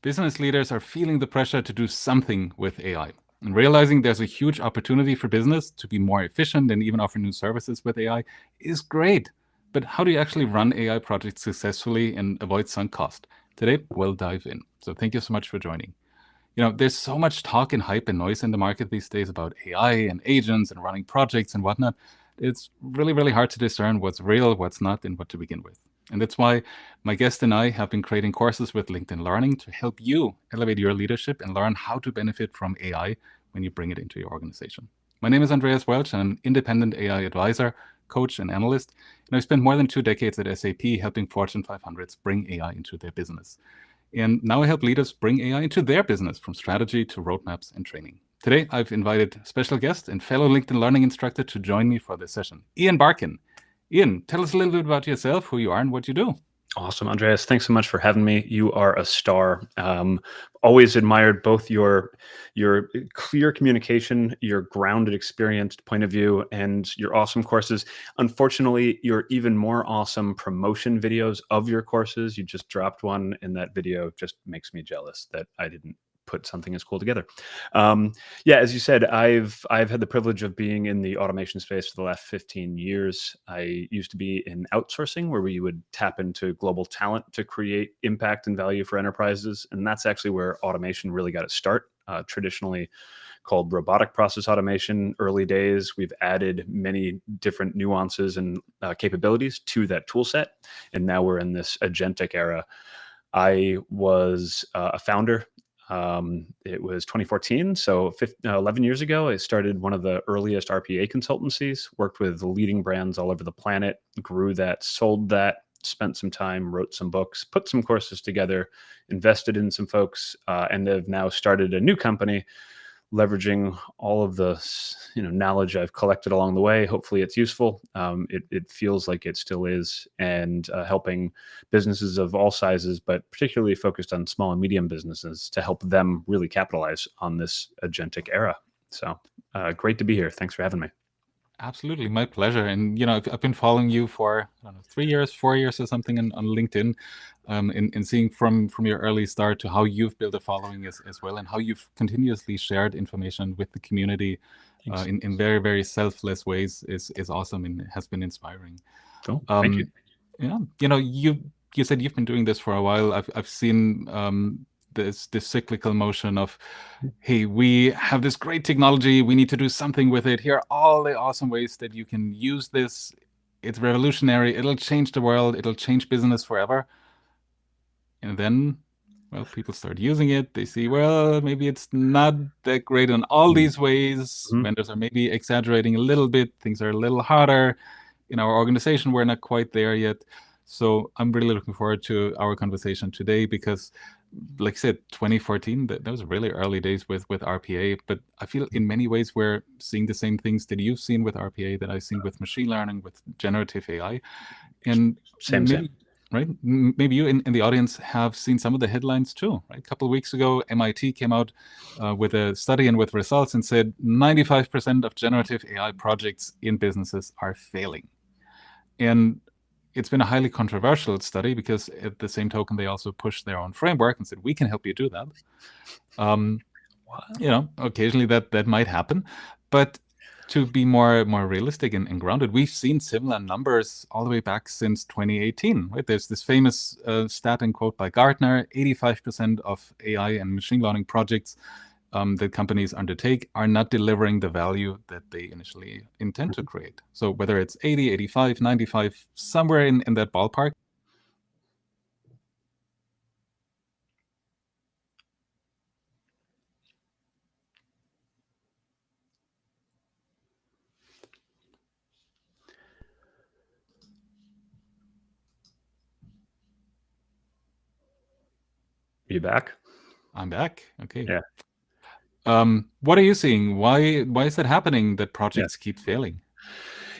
Business leaders are feeling the pressure to do something with AI and realizing there's a huge opportunity for business to be more efficient and even offer new services with AI is great. But how do you actually run AI projects successfully and avoid sunk cost? Today, we'll dive in. So thank you so much for joining. There's so much talk and hype and noise in the market these days about AI and agents and running projects and whatnot. It's really, really hard to discern what's real, what's not, and what to begin with. And that's why my guest and I have been creating courses with LinkedIn Learning to help you elevate your leadership and learn how to benefit from AI when you bring it into your organization. My name is Andreas Welch. I'm an independent AI advisor, coach, and analyst. And I've spent more than 2 decades at SAP helping Fortune 500s bring AI into their business. And now I help leaders bring AI into their business, from strategy to roadmaps and training. Today, I've invited special guest and fellow LinkedIn Learning instructor to join me for this session, Ian Barkin. Ian, tell us a little bit about yourself, who you are, and what you do. Awesome, Andreas. Thanks so much for having me. You are a star. Always admired both your clear communication, your grounded, experienced point of view, and your awesome courses. Unfortunately, your even more awesome promotion videos of your courses. You just dropped one, and that video just makes me jealous that I didn't put something as cool together. Yeah, as you said, I've had the privilege of being in the automation space for the last 15 years. I used to be in outsourcing, where we would tap into global talent to create impact and value for enterprises. And that's actually where automation really got its start. Traditionally called robotic process automation. Early days, we've added many different nuances and capabilities to that tool set. And now we're in this agentic era. I was a founder. It was 2014, so 11 years ago. I started one of the earliest RPA consultancies, worked with leading brands all over the planet, grew that, sold that, spent some time, wrote some books, put some courses together, invested in some folks, and have now started a new company, leveraging all of the knowledge I've collected along the way. Hopefully it's useful. It feels like it still is, and helping businesses of all sizes, but particularly focused on small and medium businesses to help them really capitalize on this agentic era. So great to be here. Thanks for having me. Absolutely, my pleasure. And I've been following you for 3 years, 4 years or something on LinkedIn, and seeing from your early start to how you've built a following as well, and how you've continuously shared information with the community in very, very selfless ways is awesome and has been inspiring. Cool. Thank you. Yeah, you said you've been doing this for a while. I've seen this cyclical motion of, hey, we have this great technology, we need to do something with it. Here are all the awesome ways that you can use this. It's revolutionary. It'll change the world. It'll change business forever. And then, well, people start using it. They see, well, maybe it's not that great in all these ways. Vendors are maybe exaggerating a little bit. Things are a little harder. In our organization, we're not quite there yet. So I'm really looking forward to our conversation today because, like I said, 2014, that was really early days with RPA. But I feel in many ways we're seeing the same things that you've seen with RPA that I've seen with machine learning, with generative AI. And same. Right? Maybe you in the audience have seen some of the headlines too, right? A couple of weeks ago, MIT came out with a study and with results and said 95% of generative AI projects in businesses are failing. And it's been a highly controversial study because at the same token, they also pushed their own framework and said, we can help you do that. Occasionally that might happen. But to be more realistic and grounded, we've seen similar numbers all the way back since 2018. Right? There's this famous stat and quote by Gartner: 85% of AI and machine learning projects that companies undertake are not delivering the value that they initially intend to create. So whether it's 80, 85, 95, somewhere in that ballpark. You back? I'm back. Okay. Yeah. What are you seeing? Why is that happening, that projects keep failing?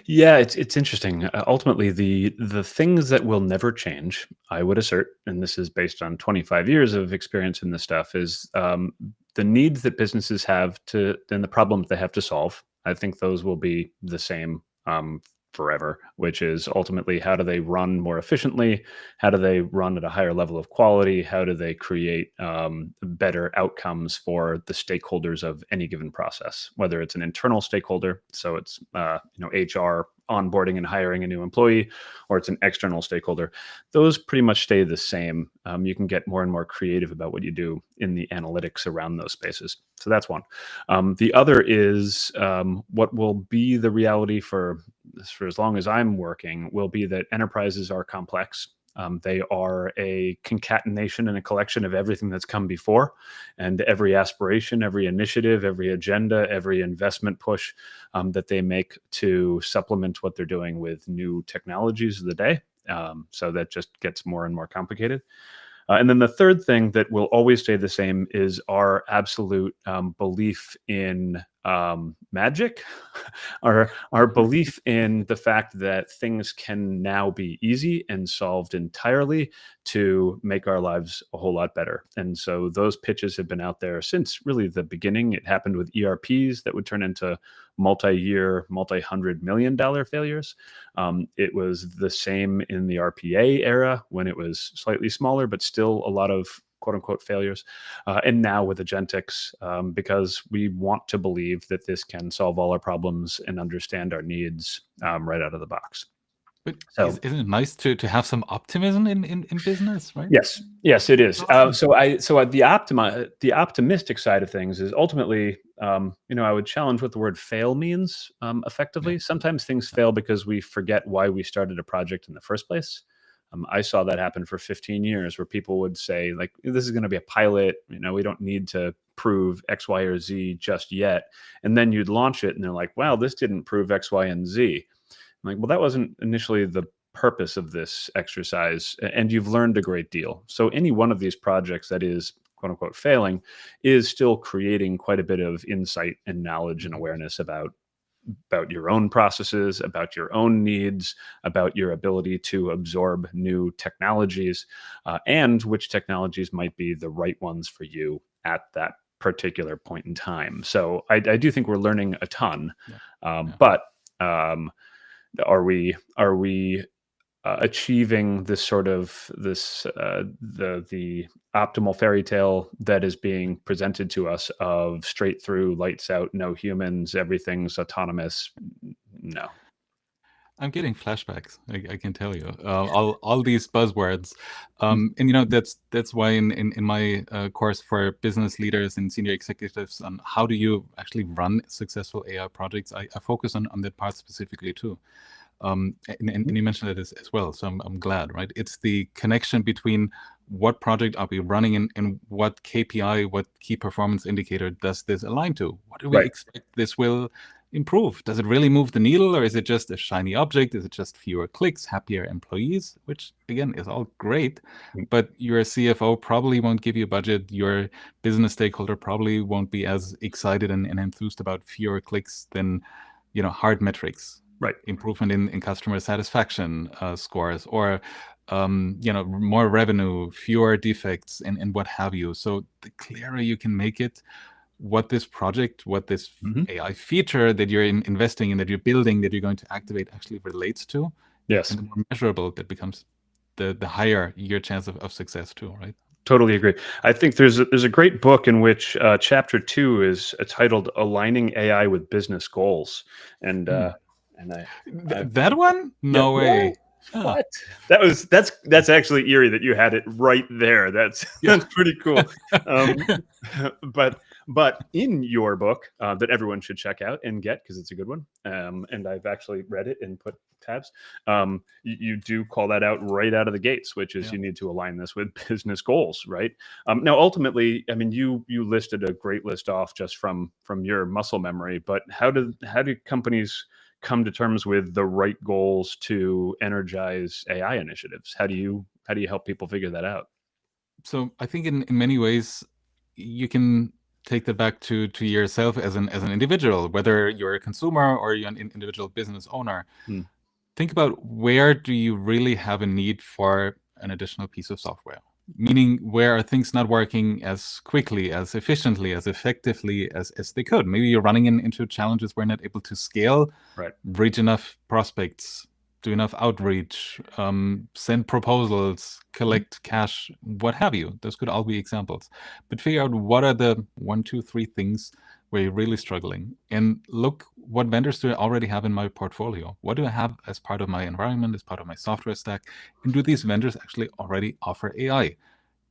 Yeah, it's interesting. Ultimately, the things that will never change, I would assert, and this is based on 25 years of experience in this stuff, is the needs that businesses have and the problems they have to solve. I think those will be the same forever, which is ultimately how do they run more efficiently? How do they run at a higher level of quality? How do they create better outcomes for the stakeholders of any given process, whether it's an internal stakeholder, so it's HR onboarding and hiring a new employee, or it's an external stakeholder. Those pretty much stay the same. You can get more and more creative about what you do in the analytics around those spaces. So that's one. The other is what will be the reality for as long as I'm working will be that enterprises are complex. They are a concatenation and a collection of everything that's come before, and every aspiration, every initiative, every agenda, every investment push that they make to supplement what they're doing with new technologies of the day. So that just gets more and more complicated. And then the third thing that will always stay the same is our absolute belief in magic, our belief in the fact that things can now be easy and solved entirely to make our lives a whole lot better. And so those pitches have been out there since really the beginning. It happened with ERPs that would turn into multi-year, multi-$100 million failures. It was the same in the RPA era when it was slightly smaller, but still a lot of quote unquote failures. And now with Agentics, because we want to believe that this can solve all our problems and understand our needs right out of the box. But So isn't it nice to have some optimism in business, right? yes, it is. Awesome. So the optimistic side of things is ultimately, I would challenge what the word fail means effectively. Yeah. Sometimes things fail because we forget why we started a project in the first place. I saw that happen for 15 years where people would say, like, this is going to be a pilot. We don't need to prove X, Y, or Z just yet. And then you'd launch it and they're like, wow, this didn't prove X, Y, and Z. I'm like, well, that wasn't initially the purpose of this exercise. And you've learned a great deal. So any one of these projects that is quote unquote failing is still creating quite a bit of insight and knowledge and awareness about your own processes, about your own needs, about your ability to absorb new technologies, and which technologies might be the right ones for you at that particular point in time. So I do think we're learning a ton, but are we achieving this sort of the optimal fairy tale that is being presented to us of straight through, lights out, no humans, everything's autonomous? No. I'm getting flashbacks. I can tell you all these buzzwords, and that's why in my course for business leaders and senior executives on how do you actually run successful AI projects, I focus on that part specifically too. And you mentioned it as well, so I'm glad, right? It's the connection between what project are we running and what KPI, what key performance indicator does this align to? What do we expect this will improve? Does it really move the needle, or is it just a shiny object? Is it just fewer clicks, happier employees? Which again is all great, but your CFO probably won't give you a budget. Your business stakeholder probably won't be as excited and enthused about fewer clicks than hard metrics. Right. Improvement in customer satisfaction scores, or more revenue, fewer defects, and what have you. So the clearer you can make it, what this project, what this AI feature that you're investing in, that you're building, that you're going to activate actually relates to, yes, and the more measurable that becomes, the higher your chance of success too, right? Totally agree. I think there's a great book in which chapter 2 is titled "Aligning AI with Business Goals," and that one? No way. What? That's actually eerie that you had it right there. That's pretty cool. But in your book that everyone should check out and get because it's a good one, and I've actually read it and put tabs. You do call that out right out of the gates, which is you need to align this with business goals, right? Now, ultimately, I mean, you listed a great list off just from your muscle memory, but how do companies come to terms with the right goals to energize AI initiatives? How do you help people figure that out? So I think in many ways you can take that back to yourself as an individual, whether you're a consumer or you're an individual business owner. Think about, where do you really have a need for an additional piece of software? meaning where are things not working as quickly, as efficiently, as effectively as they could. Maybe you're running into challenges where you're not able to scale, Right. reach enough prospects, do enough outreach, send proposals, collect cash, what have you. Those could all be examples. But figure out what are the 1, 2, 3 things where you're really struggling, and look what vendors do I already have in my portfolio. What do I have as part of my environment, as part of my software stack? And do these vendors actually already offer AI?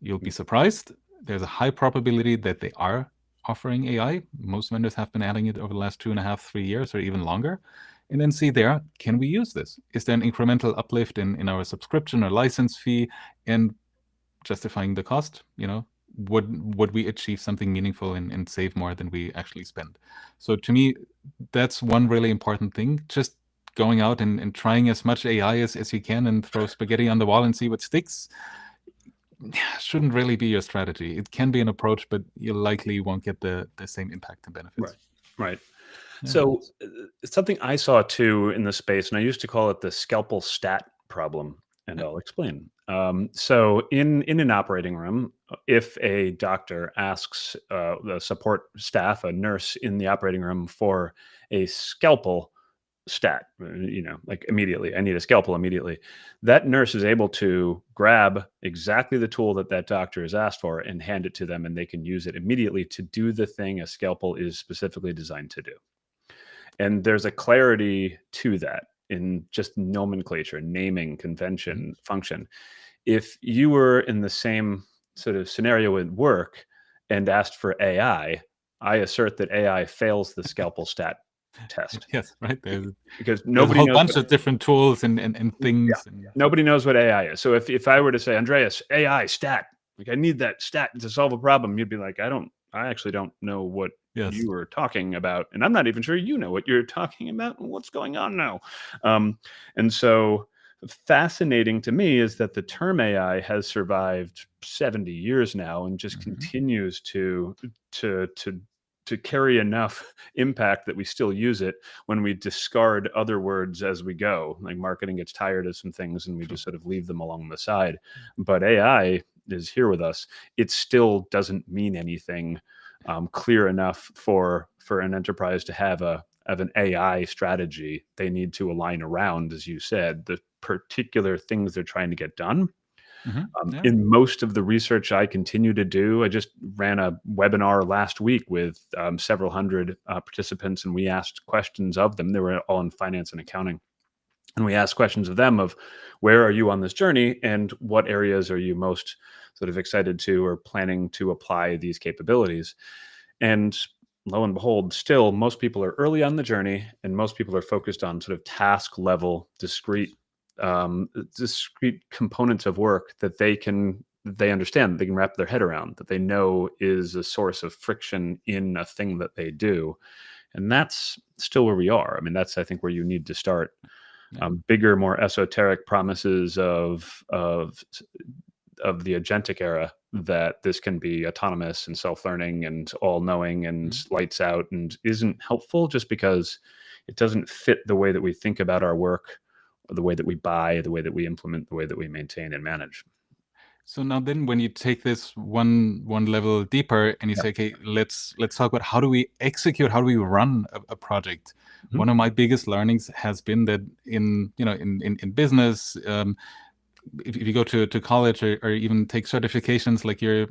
You'll be surprised. There's a high probability that they are offering AI. Most vendors have been adding it over the last 2.5, 3 years, or even longer. And then see there, can we use this? Is there an incremental uplift in our subscription or license fee? And justifying the cost, would we achieve something meaningful and save more than we actually spend? So to me, that's one really important thing. Just going out and trying as much AI as you can and throw spaghetti on the wall and see what sticks shouldn't really be your strategy. It can be an approach, but you likely won't get the same impact and benefits. Right. Yeah. So something I saw too in the space, and I used to call it the scalpel stat problem, and I'll explain. So in an operating room, if a doctor asks the support staff, a nurse in the operating room, for a scalpel stat, like immediately, I need a scalpel immediately, that nurse is able to grab exactly the tool that doctor has asked for and hand it to them, and they can use it immediately to do the thing a scalpel is specifically designed to do. And there's a clarity to that in just nomenclature, naming, convention, function. If you were in the same sort of scenario at work and asked for AI, I assert that AI fails the scalpel stat test. Yes, right. There's Because a nobody whole knows bunch of different tools and things. And nobody knows what AI is. So if I were to say, Andreas, AI stat, like I need that stat to solve a problem, you'd be like, I actually don't know what yes, you were talking about, and I'm not even sure you know what you're talking about and what's going on now. And so fascinating to me is that the term AI has survived 70 years now and just continues to carry enough impact that we still use it when we discard other words as we go. Like marketing gets tired of some things and we just sort of leave them along the side. But AI is here with us. It still doesn't mean anything clear enough for an enterprise to have an AI strategy. They need to align around, as you said, the particular things they're trying to get done. Yeah. In most of the research I continue to do, I just ran a webinar last week with several hundred participants, and we asked questions of them. They were all in finance and accounting. And we asked questions of them of where are you on this journey and what areas are you most sort of excited to or planning to apply these capabilities. And lo and behold, still most people are early on the journey and most people are focused on sort of task level, discrete components of work that they understand, that they can wrap their head around, that they know is a source of friction in a thing that they do. And that's still where we are. I mean, that's, I think, where you need to start. Bigger, more esoteric promises of the agentic era, that this can be autonomous and self-learning and all-knowing and lights out, and isn't helpful just because it doesn't fit the way that we think about our work, the way that we buy, the way that we implement, the way that we maintain and manage. So now then, when you take this one level deeper and you say, okay, let's talk about how do we execute, how do we run a project. One of my biggest learnings has been that in business, if you go to college or even take certifications like your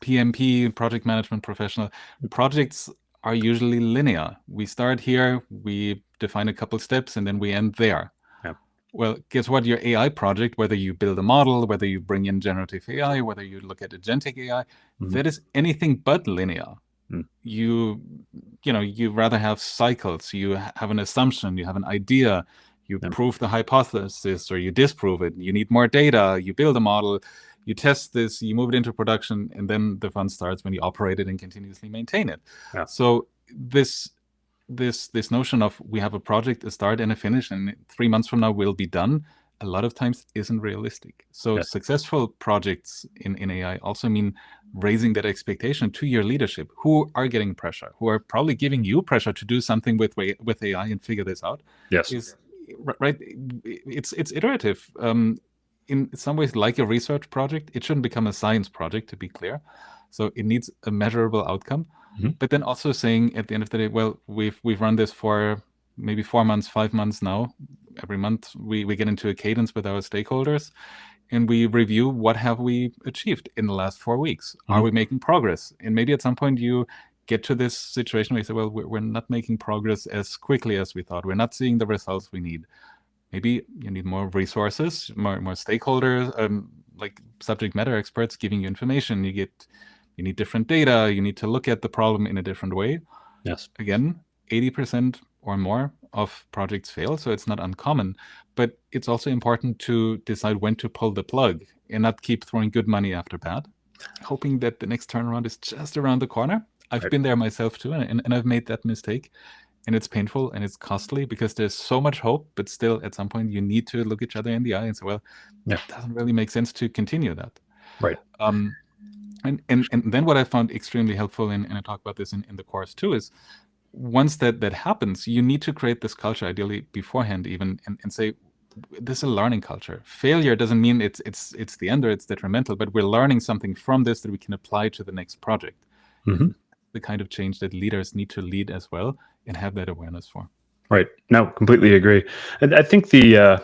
PMP, project management professional, projects are usually linear. We start here, we define a couple steps, and then we end there. Well, guess what? Your AI project, whether you build a model, whether you bring in generative AI, whether you look at agentic AI, that is anything but linear. You rather have cycles. You have an assumption, you have an idea, you prove the hypothesis or you disprove it. You need more data, you build a model, you test this, you move it into production, and then the fun starts when you operate it and continuously maintain it. So this notion of we have a project, a start and a finish, and 3 months from now we'll be done, a lot of times isn't realistic. So successful projects in AI also mean raising that expectation to your leadership, who are getting pressure, who are probably giving you pressure to do something with AI and figure this out. Yes. Right. It's iterative. in some ways like a research project. It shouldn't become a science project, to be clear. So it needs a measurable outcome. But then also saying at the end of the day, well, we've run this for maybe 4 months, 5 months now. Every month we get into a cadence with our stakeholders, and we review what have we achieved in the last 4 weeks. Are we making progress? And maybe at some point you get to this situation where you say, well, we're not making progress as quickly as we thought. We're not seeing the results we need. Maybe you need more resources, more stakeholders, like subject matter experts giving you information. You need different data. You need to look at the problem in a different way. Yes. Again, 80% or more of projects fail, so it's not uncommon. But it's also important to decide when to pull the plug and not keep throwing good money after bad, hoping that the next turnaround is just around the corner. I've been there myself too, and I've made that mistake. And it's painful and it's costly because there's so much hope, but still at some point you need to look each other in the eye and say, well, it doesn't really make sense to continue that. Right. And then what I found extremely helpful, and I talk about this in the course too, is once that happens, you need to create this culture, ideally beforehand even, and say, this is a learning culture. Failure doesn't mean it's the end or it's detrimental, but we're learning something from this that we can apply to the next project. The kind of change that leaders need to lead as well and have that awareness for. Right. No, completely agree. And I think it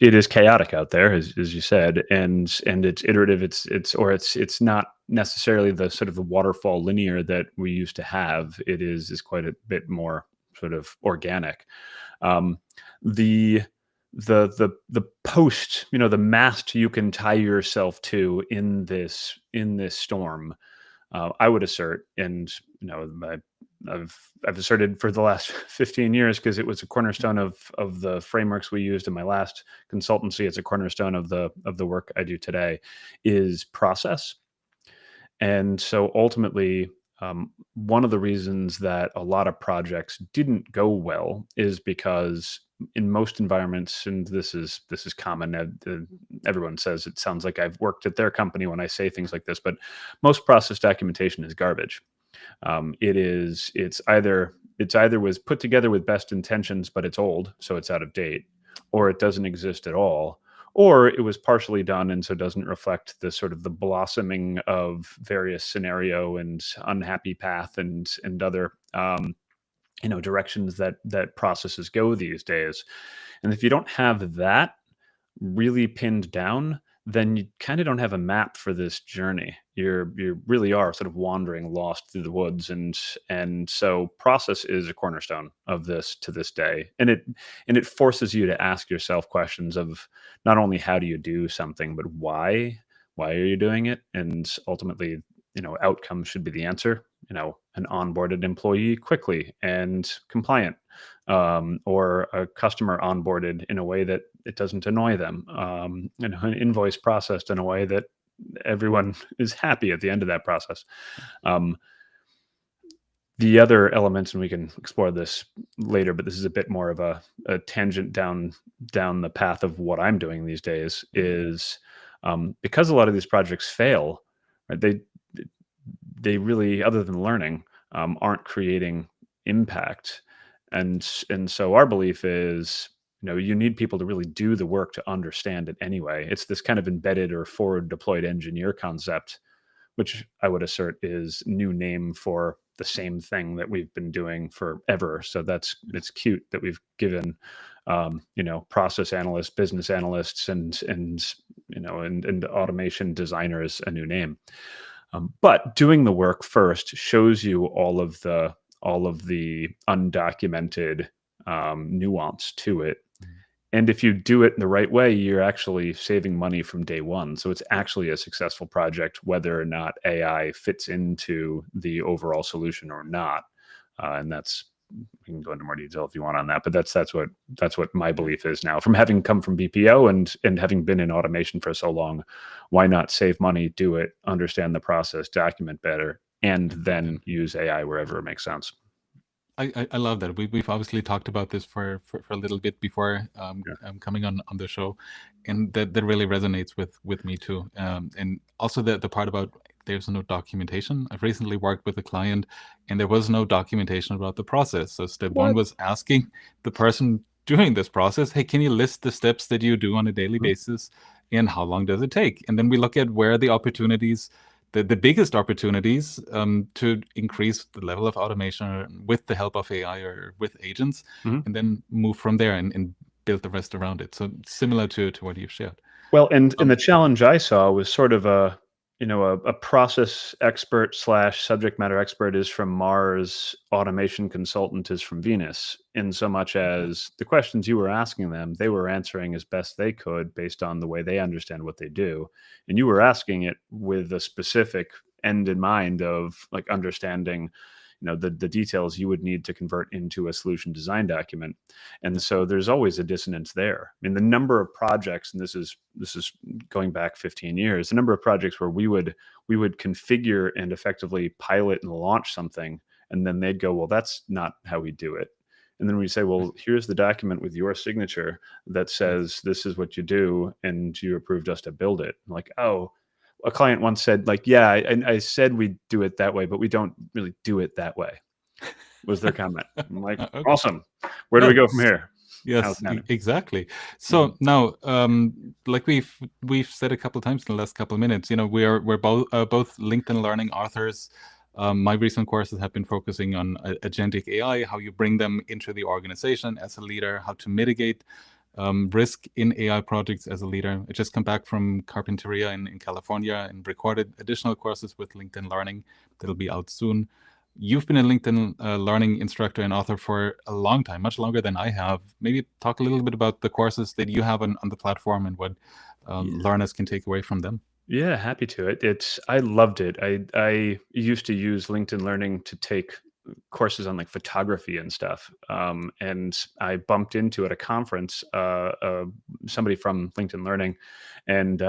is chaotic out there, as you said, and it's iterative. It's not necessarily the sort of the waterfall linear that we used to have. It is quite a bit more sort of organic. The post, the mast you can tie yourself to in this storm, I would assert, and I've asserted for the last 15 years, because it was a cornerstone of the frameworks we used in my last consultancy. It's a cornerstone of the work I do today, is process. And so ultimately, one of the reasons that a lot of projects didn't go well is because in most environments, and this is common, everyone says it sounds like I've worked at their company when I say things like this, but most process documentation is garbage. It's either was put together with best intentions, but it's old, so it's out of date, or it doesn't exist at all, or it was partially done and so doesn't reflect the sort of the blossoming of various scenario and unhappy path and other directions that processes go these days. And if you don't have that really pinned down, then you kind of don't have a map for this journey. You really are sort of wandering lost through the woods, and so process is a cornerstone of this to this day, and it forces you to ask yourself questions of not only how do you do something, but why are you doing it, and ultimately, outcomes should be the answer. An onboarded employee quickly and compliant, or a customer onboarded in a way that it doesn't annoy them, an invoice processed in a way that everyone is happy at the end of that process. The other elements, and we can explore this later, but this is a bit more of a tangent down the path of what I'm doing these days, is because a lot of these projects fail, right? They really, other than learning, aren't creating impact. And so our belief is, you need people to really do the work to understand it anyway. It's this kind of embedded or forward deployed engineer concept, which I would assert is new name for the same thing that we've been doing forever. So it's cute that we've given, process analysts, business analysts, and automation designers a new name. But doing the work first shows you all of the undocumented nuance to it. And if you do it in the right way, you're actually saving money from day one. So it's actually a successful project, whether or not AI fits into the overall solution or not. And we can go into more detail if you want on that, but that's what my belief is now. From having come from BPO and having been in automation for so long, why not save money, do it, understand the process, document better, and then use AI wherever it makes sense. I love that. We've obviously talked about this for a little bit before coming on the show, and that really resonates with me too. And also the part about there's no documentation. I've recently worked with a client, and there was no documentation about the process. So step one was asking the person during this process, hey, can you list the steps that you do on a daily Mhm. basis and how long does it take? And then we look at where the opportunities, the biggest opportunities to increase the level of automation with the help of AI or with agents, Mhm. and then move from there and build the rest around it. So similar to what you've shared. Well, and Um, the challenge I saw was sort of a, a process expert slash subject matter expert is from Mars, automation consultant is from Venus, in so much okay. as the questions you were asking them, they were answering as best they could based on the way they understand what they do. And you were asking it with a specific end in mind of like understanding, the details you would need to convert into a solution design document. And Yeah. so there's always a dissonance there. I mean, the number of projects, and this is going back 15 years, the number of projects where we would configure and effectively pilot and launch something, and then they'd go, well, that's not how we do it. And then we say, well, here's the document with your signature that Yes. says this is what you do, and you approved us to build it. I'm like, oh, a client once said, like, yeah, I said we do it that way, but we don't really do it that way, was their comment. I'm like, Okay. awesome. Where do we No, go from here? How's yes, sounding? exactly. Mhm. So now, like we've said a couple of times in the last couple of minutes, we're both LinkedIn Learning authors. My recent courses have been focusing on agentic AI, how you bring them into the organization as a leader, how to mitigate risk in AI projects as a leader. I just come back from Carpinteria in California and recorded additional courses with LinkedIn Learning that'll be out soon. You've been a LinkedIn Learning instructor and author for a long time, much longer than I have. Maybe talk a little bit about the courses that you have on the platform and what Yeah. learners can take away from them. Yeah, happy to. I loved it. I used to use LinkedIn Learning to take courses on like photography and stuff. And I bumped into at a conference somebody from LinkedIn Learning, and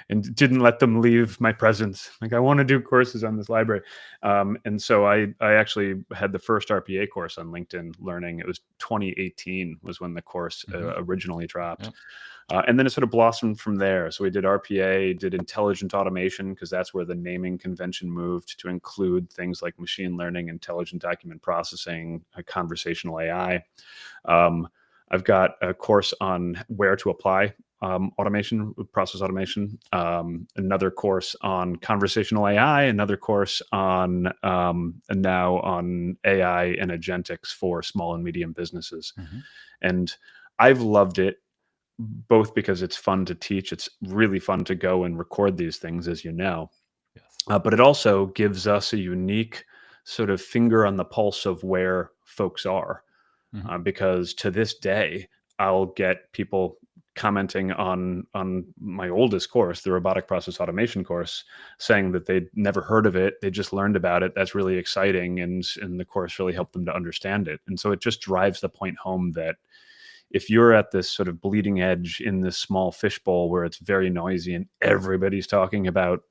and didn't let them leave my presence. Like, I want to do courses on this library, and so I actually had the first RPA course on LinkedIn Learning. It was 2018 was when the course Hmm. originally dropped. Yeah. And then it sort of blossomed from there. So we did RPA, did intelligent automation, because that's where the naming convention moved to include things like machine learning, intelligent document processing, conversational AI. Um, I've got a course on where to apply automation, process automation, another course on conversational AI, another course on and now on AI and agentics for small and medium businesses. Hmm. And I've loved it both because it's fun to teach. It's really fun to go and record these things, as you know. Yes. But it also gives us a unique sort of finger on the pulse of where folks are. Hmm. Because to this day, I'll get people commenting on my oldest course, the robotic process automation course, saying that they'd never heard of it. They just learned about it. That's really exciting, and the course really helped them to understand it. And so it just drives the point home that if you're at this sort of bleeding edge in this small fishbowl where it's very noisy and everybody's talking about,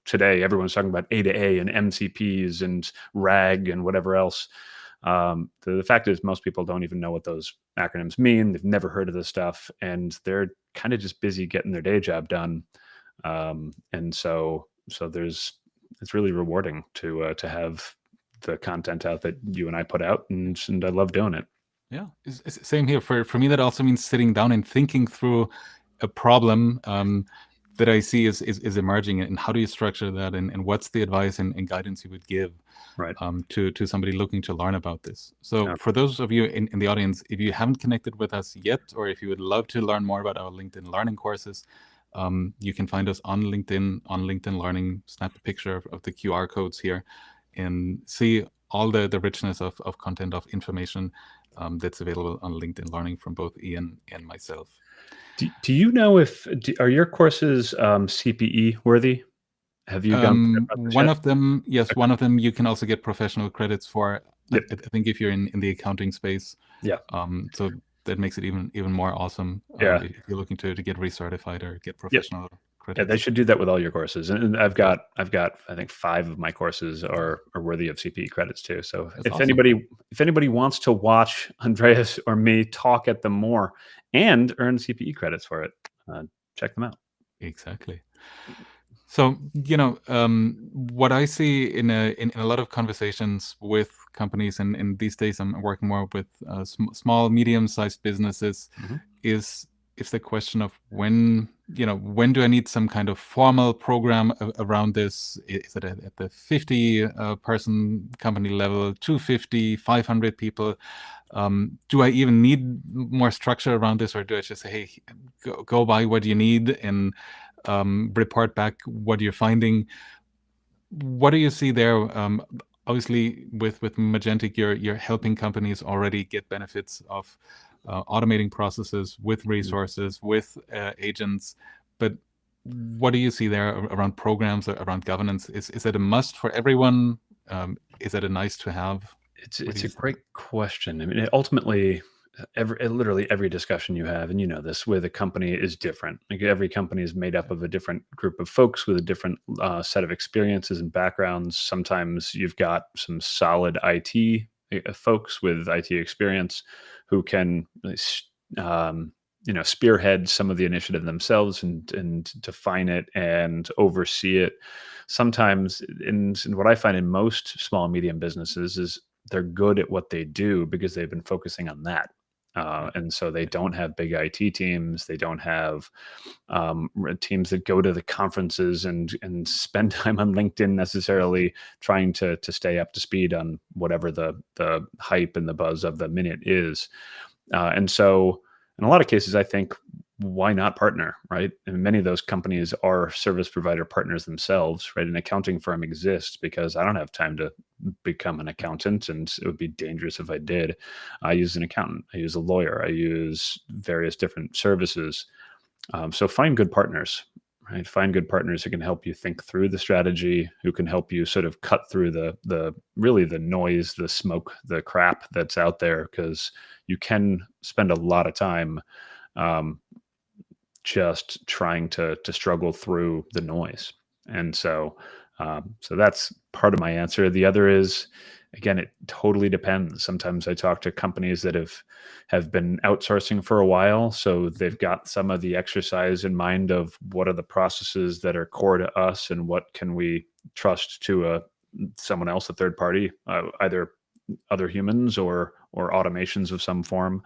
today everyone's talking about A to A and MCPs and RAG and whatever else. The fact is, most people don't even know what those acronyms mean. They've never heard of this stuff, and they're kind of just busy getting their day job done. And so it's really rewarding to have the content out that you and I put out, and I love doing it. Yeah, same here. For me, that also means sitting down and thinking through a problem that I see is emerging, and how do you structure that, and what's the advice and guidance you would give Right. to somebody looking to learn about this. So Yeah. for those of you in the audience, if you haven't connected with us yet, or if you would love to learn more about our LinkedIn Learning courses, you can find us on LinkedIn Learning. Snap a picture of the QR codes here and see all the richness of content, of information that's available on LinkedIn Learning from both Ian and myself. Do you know if are your courses CPE worthy? Have you gone through that process One yet? of them, yes, Okay. one of them you can also get professional credits for. I, Yep. I think if you're in the accounting space, Yeah. so that makes it even more awesome Yeah. if you're looking to get recertified or get Yep. professional Yeah. They credits. should do that with all your courses, and Yes, I've got I think 5 of my courses are worthy of CPE credits too. So that's if awesome. anybody wants to watch Andreas or me talk at them more and earn CPE credits for it, uh, check them out. Exactly. So, what I see in a lot of conversations with companies, and these days I'm working more with small, medium-sized businesses, is the question of when do I need some kind of formal program around this? Is it at the 50 person company level, 250, 500 people? Do I even need more structure around this, or do I just say, hey, go buy what you need and report back what you're finding? What do you see there? Obviously, with Magentic, you're helping companies already get benefits of automating processes with resources, with agents. But what do you see there around programs, around governance? Is it a must for everyone? Is it a nice to have? It's a great question. I mean, ultimately, literally every discussion you have, and you know this, with a company is different. Like every company is made up of a different group of folks with a different set of experiences and backgrounds. Sometimes you've got some solid IT folks with IT experience who can, spearhead some of the initiative themselves and define it and oversee it. Sometimes, in what I find in most small and medium businesses, is they're good at what they do because they've been focusing on that. And so they don't have big IT teams. They don't have teams that go to the conferences and spend time on LinkedIn necessarily, trying to stay up to speed on whatever the hype and the buzz of the minute is. And so in a lot of cases, I think, why not partner, right? And many of those companies are service provider partners themselves, right? An accounting firm exists because I don't have time to become an accountant, and it would be dangerous if I did. I use an accountant, I use a lawyer, I use various different services. So find good partners, right? Find good partners who can help you think through the strategy, who can help you sort of cut through the really the noise, the smoke, the crap that's out there, because you can spend a lot of time just trying to struggle through the noise. And so that's part of my answer. The other is, again, it totally depends. Sometimes I talk to companies that have been outsourcing for a while, so they've got some of the exercise in mind of what are the processes that are core to us and what can we trust to someone else, a third party, either other humans or automations of some form.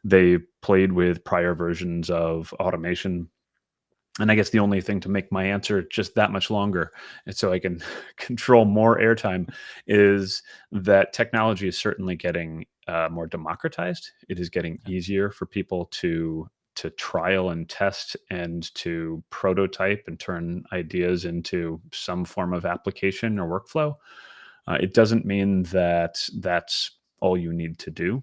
They played with prior versions of automation. And I guess the only thing to make my answer just that much longer, and so I can control more airtime, is that technology is certainly getting more democratized. It is getting easier for people to trial and test and to prototype and turn ideas into some form of application or workflow. It doesn't mean that that's all you need to do,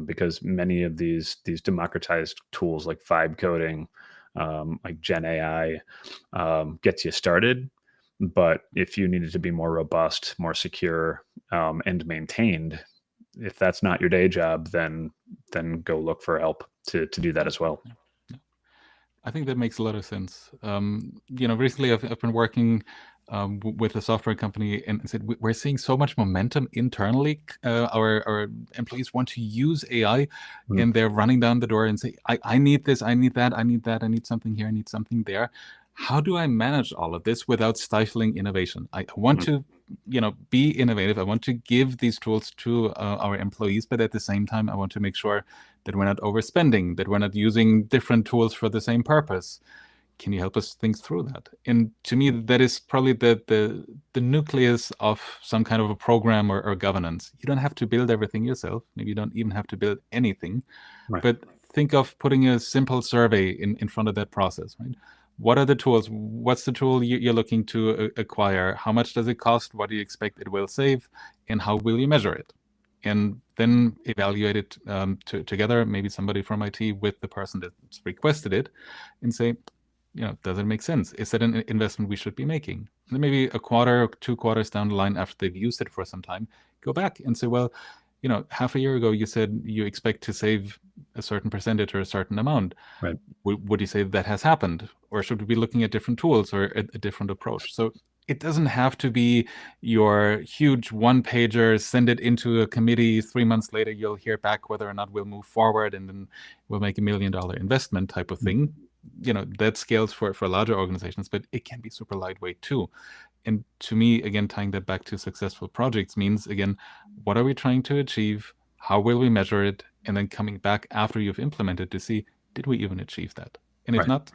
because many of these democratized tools like vibe coding, like Gen AI, gets you started. But if you needed to be more robust, more secure, and maintained, if that's not your day job, then go look for help to do that as well. I think that makes a lot of sense. Recently I've been working with a software company, and said we're seeing so much momentum internally. Our employees want to use AI, Mm. and they're running down the door and say, I need this, I need that, I need that, I need something here, I need something there. How do I manage all of this without stifling innovation? I want to be innovative. I want to give these tools to our employees, but at the same time I want to make sure that we're not overspending, that we're not using different tools for the same purpose. Can you help us think through that? And to me, that is probably the nucleus of some kind of a program or governance. You don't have to build everything yourself. Maybe you don't even have to build anything. Right. But think of putting a simple survey in front of that process, right? What are the tools? What's the tool you're looking to acquire? How much does it cost? What do you expect it will save? And how will you measure it? And then evaluate it together, maybe somebody from IT with the person that's requested it, and say, does it make sense? Is that an investment we should be making? And then maybe a quarter, 2 quarters down the line, after they've used it for some time, go back and say, well, half a year ago you said you expect to save a certain percentage or a certain amount. Right. Would you say that has happened, or should we be looking at different tools or a different approach? So it doesn't have to be your huge one-pager, send it into a committee, 3 months later you'll hear back whether or not we'll move forward, and then we'll make $1 million investment type of thing. that scales for larger organizations, but it can be super lightweight too. And to me, again, tying that back to successful projects means, again, what are we trying to achieve? How will we measure it? And then coming back after you've implemented to see, did we even achieve that? And if Right. not,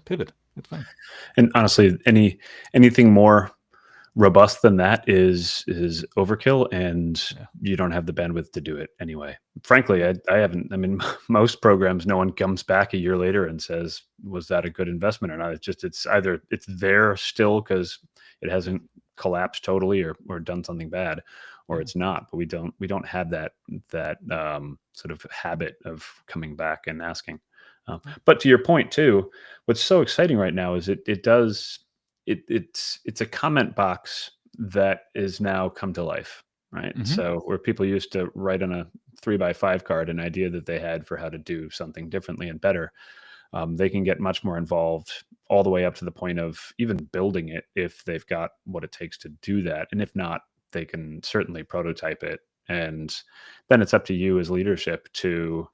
pivot. It's fine. And honestly, anything more robust than that is overkill, and Yeah. you don't have the bandwidth to do it anyway. Frankly, I haven't. I mean, most programs, no one comes back a year later and says, "Was that a good investment or not?" It's either it's there still because it hasn't collapsed totally or done something bad, or Yeah. it's not. But we don't have that sort of habit of coming back and asking. But to your point too, what's so exciting right now is it's a comment box that is now come to life, right? Mm-hmm. So where people used to write on a 3x5 card an idea that they had for how to do something differently and better, they can get much more involved all the way up to the point of even building it if they've got what it takes to do that. And if not, they can certainly prototype it. And then it's up to you as leadership to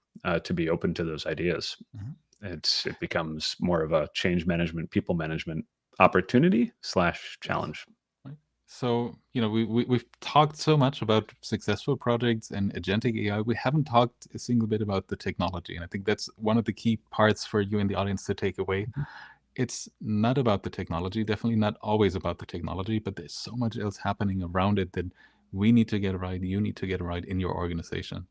be open to those ideas. Mm-hmm. It becomes more of a change management, people management opportunity / challenge. Right. So, we've talked so much about successful projects and agentic AI. We haven't talked a single bit about the technology. And I think that's one of the key parts for you in the audience to take away. It's not about the technology, definitely not always about the technology, but there's so much else happening around it that we need to get right. You need to get right in your organization.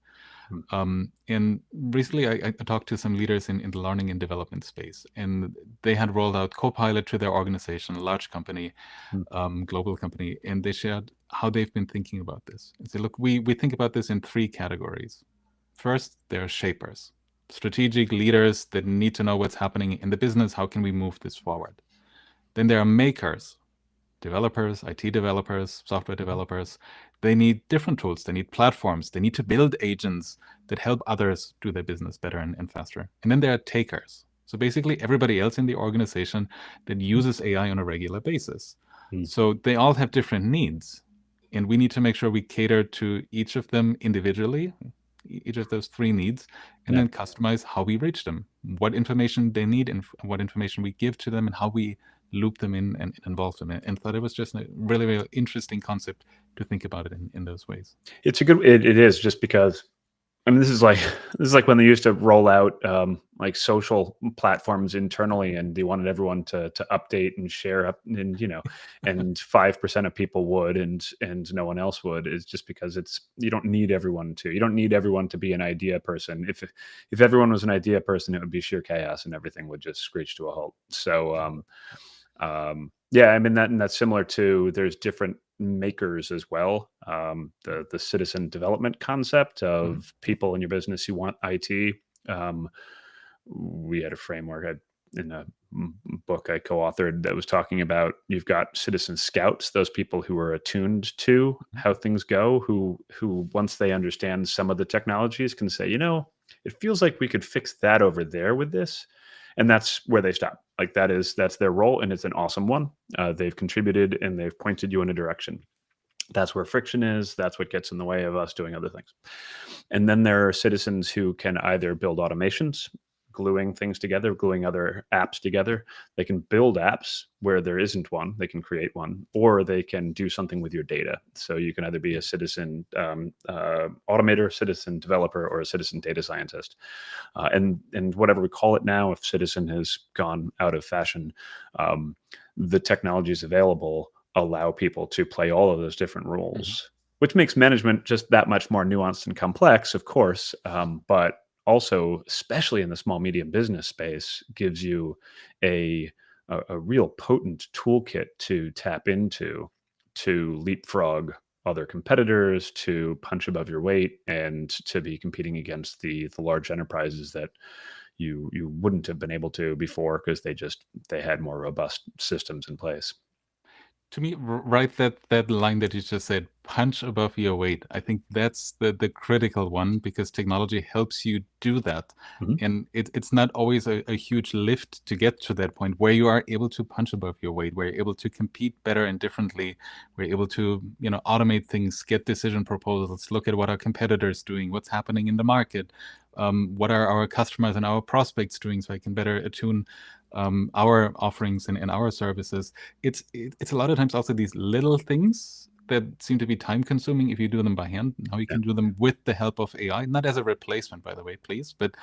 And recently, I talked to some leaders in the learning and development space, and they had rolled out Copilot to their organization, a large company, global company, and they shared how they've been thinking about this. And say, look, we think about this in 3 categories. First, there are shapers, strategic leaders that need to know what's happening in the business. How can we move this forward? Then there are makers, developers, IT developers, software developers. They need different tools. They need platforms. They need to build agents that help others do their business better and faster. And then there are takers. So basically everybody else in the organization that uses AI on a regular basis. So they all have different needs. And we need to make sure we cater to each of them individually, each of those 3 needs, and then customize how we reach them, what information they need and what information we give to them, and how we loop them in and involve them. And thought it was just a really, really interesting concept to think about it in those ways. It's a good. It is just because. I mean, this is like when they used to roll out like social platforms internally, and they wanted everyone to update and share up, and and 5% of people would, and no one else would. Is just because you don't need everyone to. You don't need everyone to be an idea person. If everyone was an idea person, it would be sheer chaos, and everything would just screech to a halt. So yeah, I mean that's similar to there's different makers as well. The citizen development concept of people in your business who want IT. We had a framework in a book I co-authored that was talking about you've got citizen scouts, those people who are attuned to how things go, who once they understand some of the technologies can say, it feels like we could fix that over there with this. And that's where they stop. Like that's their role, and it's an awesome one. They've contributed and they've pointed you in a direction. That's where friction is. That's what gets in the way of us doing other things. And then there are citizens who can either build automations, gluing things together, gluing other apps together. They can build apps where there isn't one. They can create one, or they can do something with your data. So you can either be a citizen automator, citizen developer, or a citizen data scientist. And whatever we call it now, if citizen has gone out of fashion, the technologies available allow people to play all of those different roles, which makes management just that much more nuanced and complex, of course, but also, especially in the small medium business space, gives you a real potent toolkit to tap into to leapfrog other competitors, to punch above your weight, and to be competing against the large enterprises that you wouldn't have been able to before because they had more robust systems in place. To me, right, that line that you just said, punch above your weight. I think that's the critical one, because technology helps you do that. And it's not always a huge lift to get to that point where you are able to punch above your weight, where you're able to compete better and differently, where you're able to, automate things, get decision proposals, look at what our competitors doing, what's happening in the market, what are our customers and our prospects doing, so I can better attune our offerings and our services. It's a lot of times also these little things that seem to be time consuming if you do them by hand. Now you can do them with the help of AI, not as a replacement, by the way, please, but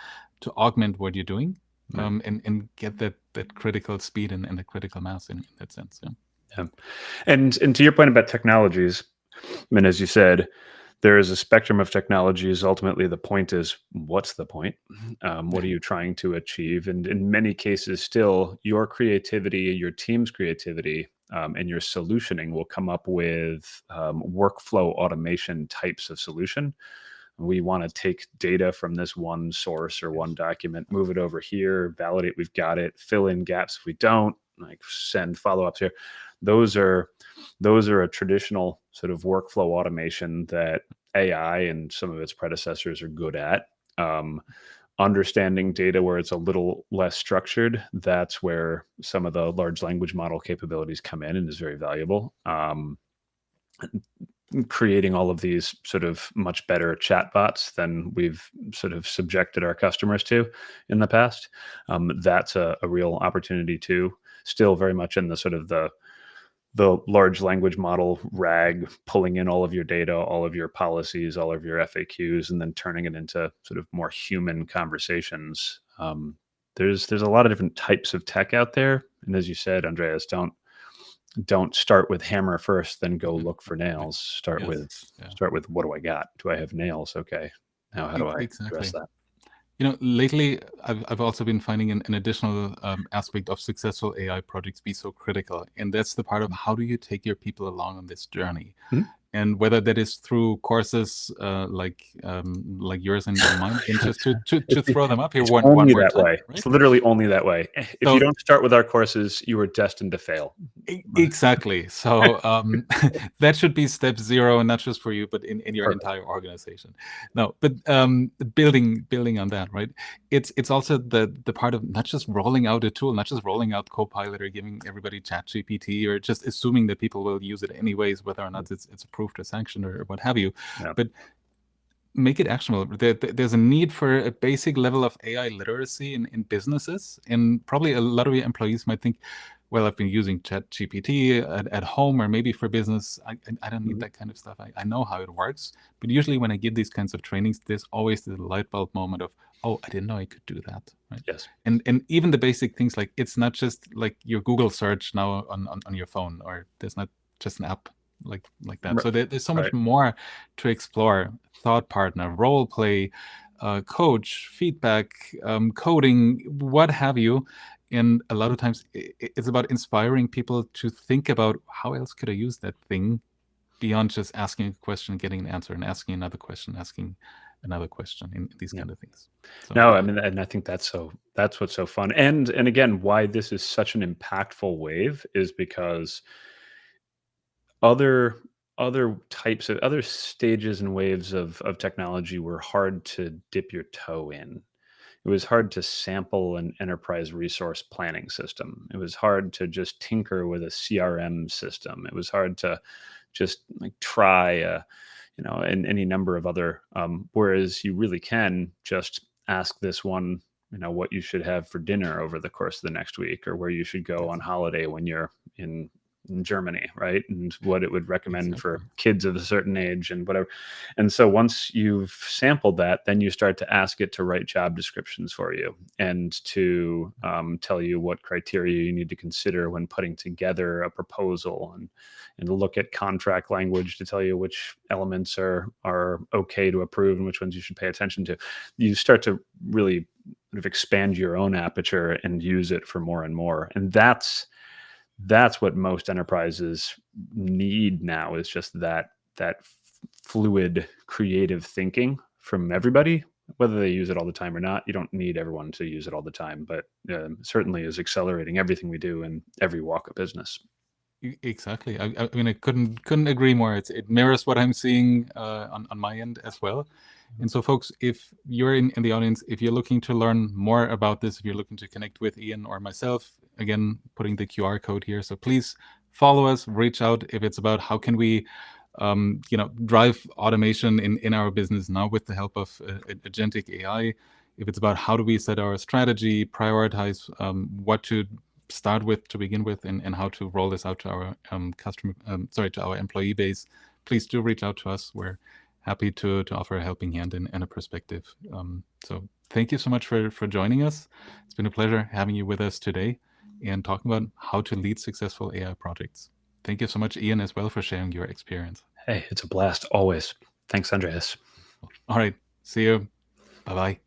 to augment what you're doing, and get that critical speed and the critical mass in that sense. Yeah. And to your point about technologies, I mean, as you said, there is a spectrum of technologies. Ultimately, the point is, what's the point? What are you trying to achieve? And in many cases, still, your creativity, your team's creativity, and your solutioning will come up with workflow automation types of solution. We want to take data from this one source or one document, move it over here, validate we've got it, fill in gaps if we don't, like send follow-ups here. Those are a traditional sort of workflow automation that AI and some of its predecessors are good at. Understanding data where it's a little less structured, that's where some of the large language model capabilities come in and is very valuable. Creating all of these sort of much better chatbots than we've sort of subjected our customers to in the past. That's a real opportunity too. Still very much in the sort of the large language model RAG, pulling in all of your data, all of your policies, all of your FAQs, and then turning it into sort of more human conversations. There's a lot of different types of tech out there. And as you said, Andreas, don't start with hammer first, then go look for nails. Start with what do I got? Do I have nails? Okay. Now how do I address that? Lately I've also been finding an additional aspect of successful AI projects be so critical, and that's the part of how do you take your people along on this journey. And whether that is through courses like yours and mine, and just to throw them up here it's one only more that time, way. right? It's literally only that way. If you don't start with our courses, you are destined to fail. Exactly. So that should be step 0, and not just for you, but in your entire organization. No, but building on that, right? It's also the part of not just rolling out a tool, not just rolling out Copilot or giving everybody ChatGPT or just assuming that people will use it anyways, whether or not it's approved or sanctioned or what have you. But make it actionable. There's a need for a basic level of AI literacy in businesses, and probably a lot of your employees might think, well, I've been using ChatGPT at home or maybe for business. I don't need that kind of stuff. I know how it works. But usually when I give these kinds of trainings, there's always this light bulb moment of, oh, I didn't know I could do that. Right? Yes. And even the basic things, like it's not just like your Google search now on your phone, or there's not just an app like that. Right. So there's so much more to explore. Thought partner, role play, coach, feedback, coding, what have you. And a lot of times it's about inspiring people to think about how else could I use that thing beyond just asking a question, getting an answer, and asking another question, asking another question, in these kind of things. So, no, I mean, and I think that's what's so fun. And again, why this is such an impactful wave is because other types of other stages and waves of technology were hard to dip your toe in. It was hard to sample an enterprise resource planning system. It was hard to just tinker with a CRM system. It was hard to just like try, and any number of other. Whereas you really can just ask this one, what you should have for dinner over the course of the next week, or where you should go on holiday when you're in Germany, right? And what it would recommend for kids of a certain age and whatever. And so once you've sampled that, then you start to ask it to write job descriptions for you and to tell you what criteria you need to consider when putting together a proposal, and look at contract language to tell you which elements are okay to approve and which ones you should pay attention to. You start to really sort of expand your own aperture and use it for more and more. And that's what most enterprises need now, is just that fluid, creative thinking from everybody, whether they use it all the time or not. You don't need everyone to use it all the time, but certainly is accelerating everything we do in every walk of business. Exactly. I mean, I couldn't agree more. It mirrors what I'm seeing on my end as well. And so, folks, if you're in the audience, if you're looking to learn more about this, if you're looking to connect with Ian or myself, again, putting the QR code here. So please follow us, reach out if it's about how can we drive automation in our business now with the help of Agentic AI. If it's about how do we set our strategy, prioritize what to start with to begin with, and how to roll this out to our to our employee base, please do reach out to us. We're happy to offer a helping hand and a perspective. So thank you so much for joining us. It's been a pleasure having you with us today and talking about how to lead successful AI projects. Thank you so much, Ian, as well, for sharing your experience. Hey, it's a blast always. Thanks, Andreas. All right. See you. Bye-bye.